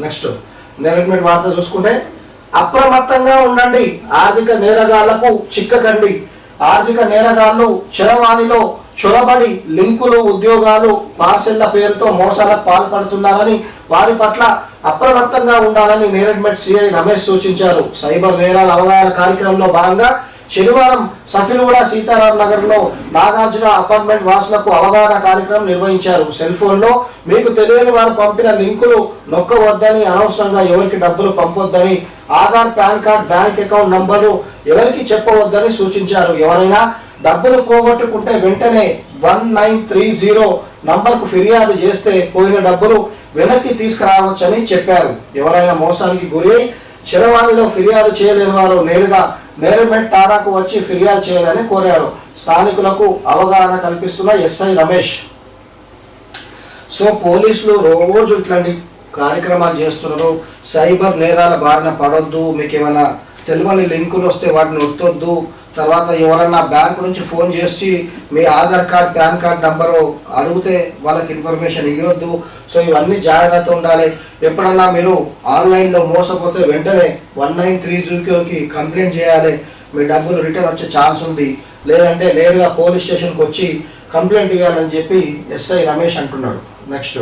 Next development వార్త చూసుకుంటే, అప్రమత్తంగా ఉండండి, ఆర్థిక నేరగాళ్లకు చిక్కకండి. ఆర్థిక నేరగాళ్లు చరవాణిలో చొరబడి లింకులు, ఉద్యోగాలు, పార్సెళ్ల పేరుతో మోసాలకు పాల్పడుతున్నారని, వారి పట్ల అప్రమత్తంగా ఉండాలని నేరెడ్మెట్ సిఐ రమేష్ సూచించారు. సైబర్ నేరాల అవగాహన కార్యక్రమంలో భాగంగా శనివారం సఫిల్గూడ సీతారాం నగర్ లో నాగార్జున అపార్ట్మెంట్ వాసులకు అవగాహన కార్యక్రమం నిర్వహించారు. సెల్ ఫోన్ లో మీకు తెలియని వారు పంపిన లింకులు నొక్కవద్దని, అనవసరంగా ఎవరికి డబ్బులు పంపొద్దని, Aadhaar, PAN card, bank account నంబర్లు ఎవరికి చెప్పవద్దని సూచించారు. ఎవరైనా డబ్బులు పోగొట్టుకుంటే వెంటనే 1930 నంబర్కు ఫిర్యాదు చేస్తే పోయిన డబ్బులు వెనక్కి తీసుకురావచ్చని చెప్పారు. ఎవరైనా మోసానికి గురి చరవాణిలో ఫిర్యాదు చేయలేని వారు నేరుగా నేరెడ్మెట్ టాడాకు వచ్చి ఫిర్యాదు చేయాలని కోరారు. స్థానికులకు అవగాహన కల్పిస్తున్న ఎస్ఐ రమేష్. సో పోలీసులు రోజు ఇట్లాంటి కార్యక్రమాలు చేస్తున్నారు. సైబర్ నేరాల బారిన పడొద్దు, మీకు ఏమైనా తెలియని లింకులు వస్తే వాటిని ఒత్తొద్దు. తర్వాత ఎవరన్నా బ్యాంకు నుంచి ఫోన్ చేసి మీ Aadhaar card, PAN card number అడిగితే వాళ్ళకి ఇన్ఫర్మేషన్ ఇవ్వద్దు. సో ఇవన్నీ జాగ్రత్త ఉండాలి. ఎప్పుడన్నా మీరు ఆన్లైన్లో మోసపోతే వెంటనే 1930కి కంప్లైంట్ చేయాలి. మీ డబ్బులు రిటర్న్ వచ్చే ఛాన్స్ ఉంది. లేదంటే నేరుగా పోలీస్ స్టేషన్కి వచ్చి కంప్లైంట్ ఇవ్వాలని చెప్పి ఎస్ఐ రమేష్ అంటున్నాడు. నెక్స్ట్